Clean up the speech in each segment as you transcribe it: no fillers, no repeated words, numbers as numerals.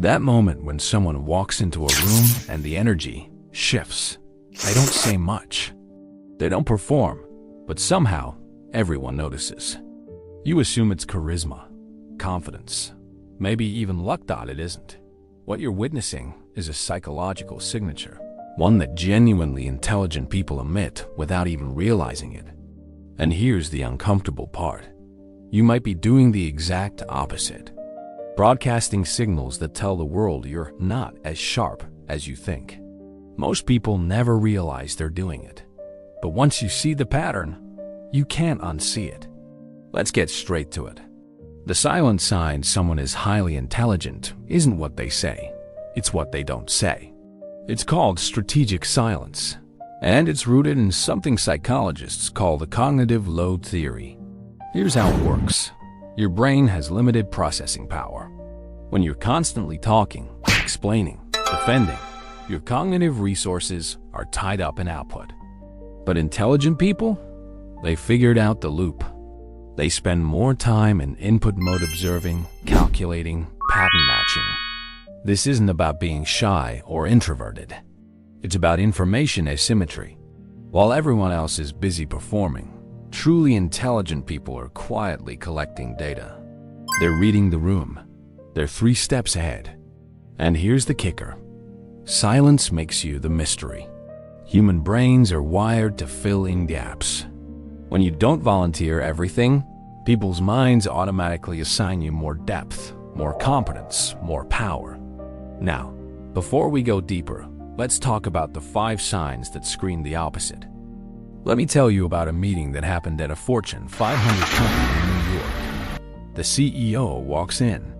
That moment when someone walks into a room and the energy shifts. They don't say much. They don't perform, but somehow everyone notices. You assume it's charisma, confidence, maybe even luck. It isn't. What you're witnessing is a psychological signature, one that genuinely intelligent people emit without even realizing it. And here's the uncomfortable part. You might be doing the exact opposite, broadcasting signals that tell the world you're not as sharp as you think. Most people never realize they're doing it, but once you see the pattern, you can't unsee it. Let's get straight to it. The silent sign someone is highly intelligent isn't what they say, it's what they don't say. It's called strategic silence, and it's rooted in something psychologists call the cognitive load theory. Here's how it works. Your brain has limited processing power. When you're constantly talking, explaining, defending, your cognitive resources are tied up in output. But intelligent people? They figured out the loop. They spend more time in input mode observing, calculating, pattern matching. This isn't about being shy or introverted. It's about information asymmetry. While everyone else is busy performing, truly intelligent people are quietly collecting data. They're reading the room. They're 3 steps ahead. And here's the kicker. Silence makes you the mystery. Human brains are wired to fill in gaps. When you don't volunteer everything, people's minds automatically assign you more depth, more competence, more power. Now, before we go deeper, let's talk about the 5 signs that scream the opposite. Let me tell you about a meeting that happened at a Fortune 500 company in New York. The CEO walks in.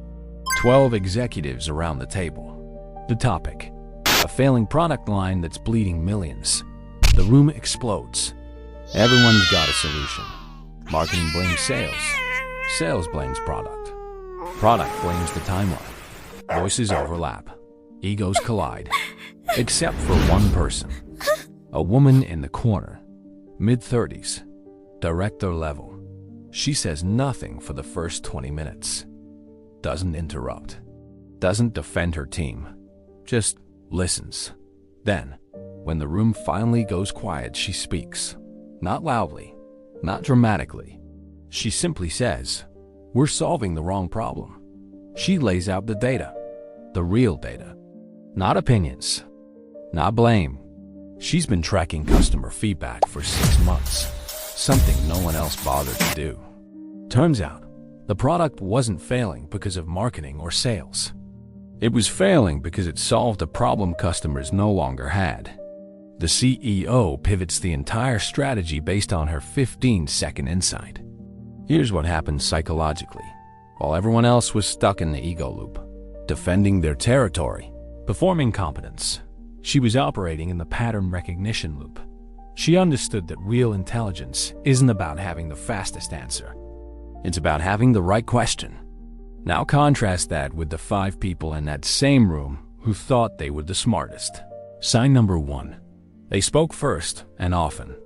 12 executives around the table. The topic: a failing product line that's bleeding millions. The room explodes. Everyone's got a solution. Marketing blames sales. Sales blames product. Product blames the timeline. Voices overlap. Egos collide. Except for one person. A woman in the corner. Mid-30s. Director level. She says nothing for the first 20 minutes. Doesn't interrupt. Doesn't defend her team. Just listens. Then, when the room finally goes quiet, she speaks. Not loudly, not dramatically. She simply says, "We're solving the wrong problem." She lays out the data, the real data. Not opinions, not blame. She's been tracking customer feedback for 6 months, something no one else bothered to do. Turns out, the product wasn't failing because of marketing or sales. It was failing because it solved a problem customers no longer had. The CEO pivots the entire strategy based on her 15-second insight. Here's what happened psychologically. While everyone else was stuck in the ego loop, defending their territory, performing competence, she was operating in the pattern recognition loop. She understood that real intelligence isn't about having the fastest answer. It's about having the right question. Now contrast that with the 5 people in that same room who thought they were the smartest. Sign number 1. They spoke first and often.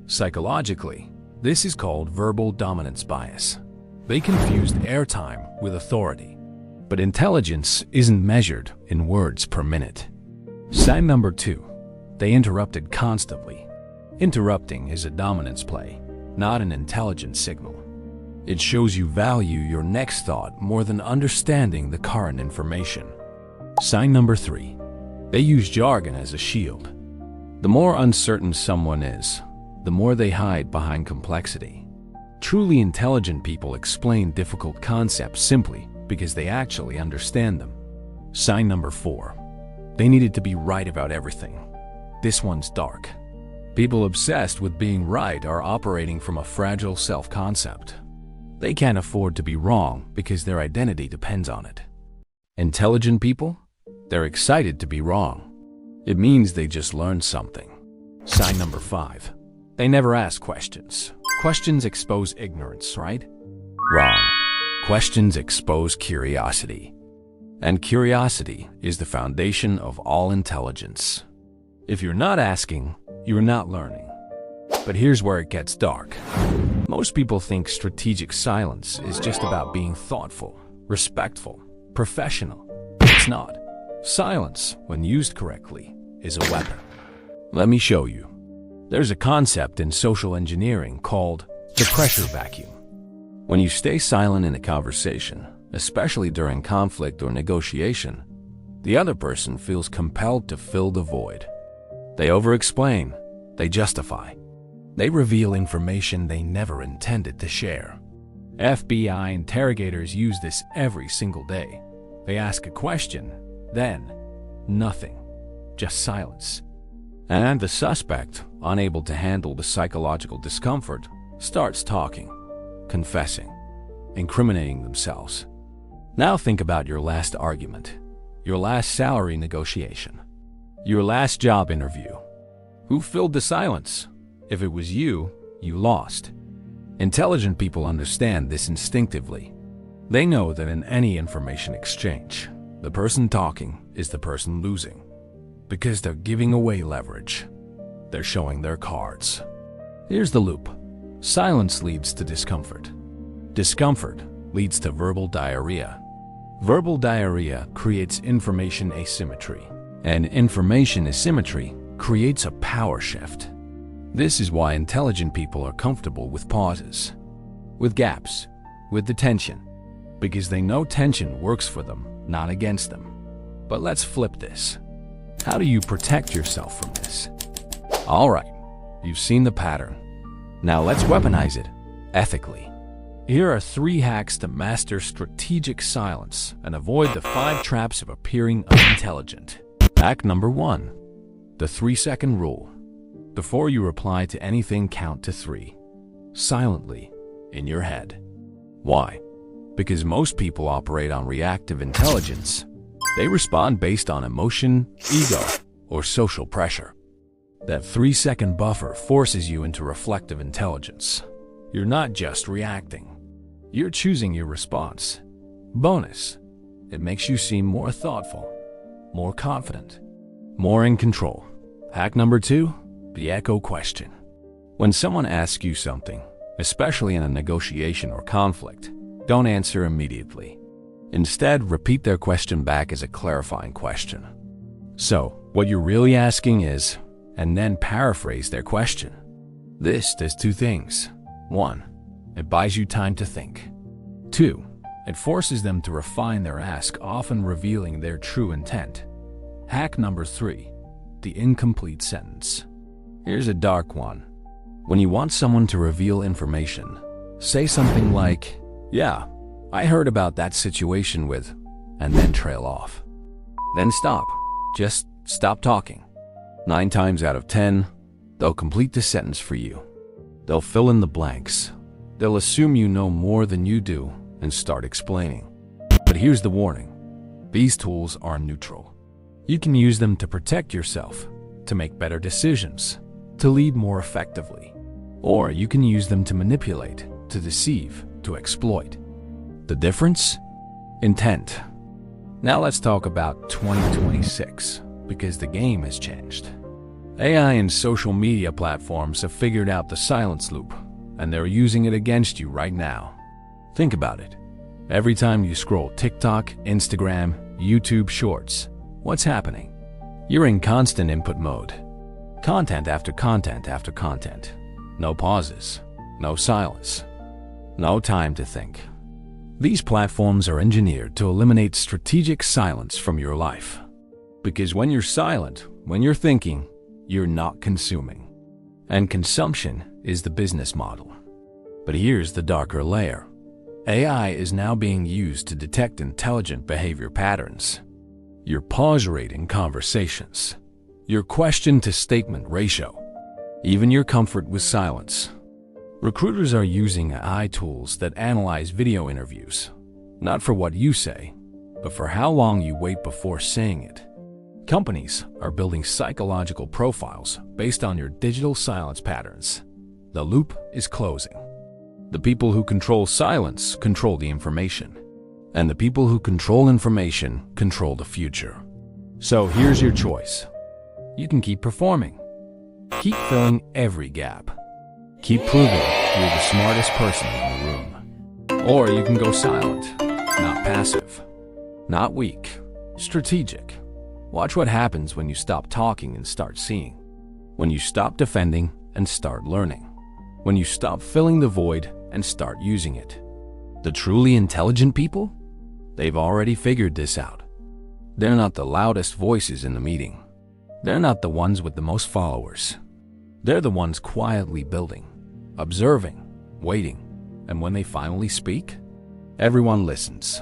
Psychologically, this is called verbal dominance bias. They confused airtime with authority. But intelligence isn't measured in words per minute. Sign number 2. They interrupted constantly. Interrupting is a dominance play, not an intelligence signal. It shows you value your next thought more than understanding the current information. Sign number 3. They use jargon as a shield. The more uncertain someone is, the more they hide behind complexity. Truly intelligent people explain difficult concepts simply because they actually understand them. Sign number 4. They needed to be right about everything. This one's dark. People obsessed with being right are operating from a fragile self-concept. They can't afford to be wrong because their identity depends on it. Intelligent people? They're excited to be wrong. It means they just learned something. Sign number 5. They never ask questions. Questions expose ignorance, right? Wrong. Questions expose curiosity. And curiosity is the foundation of all intelligence. If you're not asking, you're not learning. But here's where it gets dark. Most people think strategic silence is just about being thoughtful, respectful, professional. It's it's not. Silence, when used correctly, is a weapon. Let me show you. There's a concept in social engineering called the pressure vacuum. When you stay silent in a conversation, especially during conflict or negotiation, the other person feels compelled to fill the void. They over-explain, they justify, they reveal information they never intended to share. FBI interrogators use this every single day. They ask a question, then nothing, just silence. And the suspect, unable to handle the psychological discomfort, starts talking, confessing, incriminating themselves. Now think about your last argument, your last salary negotiation, your last job interview. Who filled the silence? If it was you, you lost. Intelligent people understand this instinctively. They know that in any information exchange, the person talking is the person losing, because they're giving away leverage. They're showing their cards. Here's the loop. Silence leads to discomfort. Discomfort leads to verbal diarrhea. Verbal diarrhea creates information asymmetry, and information asymmetry creates a power shift. This is why intelligent people are comfortable with pauses, with gaps, with the tension, because they know tension works for them, not against them. But let's flip this. How do you protect yourself from this? All right, you've seen the pattern. Now let's weaponize it ethically. Here are 3 hacks to master strategic silence and avoid the 5 traps of appearing unintelligent. Hack number 1, the 3-second rule. Before you reply to anything, count to 3, silently, in your head. Why? Because most people operate on reactive intelligence. They respond based on emotion, ego, or social pressure. That 3-second buffer forces you into reflective intelligence. You're not just reacting. You're choosing your response. Bonus, it makes you seem more thoughtful, more confident, more in control. Hack number 2, the echo question. When someone asks you something, especially in a negotiation or conflict, don't answer immediately. Instead, repeat their question back as a clarifying question. So, what you're really asking is, and then paraphrase their question. This does 2 things. 1, it buys you time to think. 2, it forces them to refine their ask, often revealing their true intent. Hack number 3, the incomplete sentence. Here's a dark one. When you want someone to reveal information, say something like, "Yeah, I heard about that situation with," and then trail off. Then stop. Just stop talking. 9 times out of 10, they'll complete the sentence for you. They'll fill in the blanks. They'll assume you know more than you do and start explaining. But here's the warning. These tools are neutral. You can use them to protect yourself, to make better decisions, to lead more effectively. Or you can use them to manipulate, to deceive, to exploit. The difference? Intent. Now let's talk about 2026, because the game has changed. AI and social media platforms have figured out the silence loop, and they're using it against you right now. Think about it. Every time you scroll TikTok, Instagram, YouTube Shorts, what's happening? You're in constant input mode. Content after content after content. No pauses, no silence, no time to think. These platforms are engineered to eliminate strategic silence from your life. Because when you're silent, when you're thinking, you're not consuming. And consumption is the business model. But here's the darker layer. AI is now being used to detect intelligent behavior patterns. Your pause rate in conversations, your question-to-statement ratio, even your comfort with silence. Recruiters are using AI tools that analyze video interviews, not for what you say, but for how long you wait before saying it. Companies are building psychological profiles based on your digital silence patterns. The loop is closing. The people who control silence control the information, and the people who control information control the future. So here's your choice. You can keep performing. Keep filling every gap. Keep proving you're the smartest person in the room. Or you can go silent, not passive, not weak, Strategic. Watch what happens when you stop talking and start seeing. When you stop defending and start learning. When you stop filling the void and start using it. The truly intelligent people? They've already figured this out. They're not the loudest voices in the meeting. They're not the ones with the most followers. They're the ones quietly building, observing, waiting, and when they finally speak, everyone listens.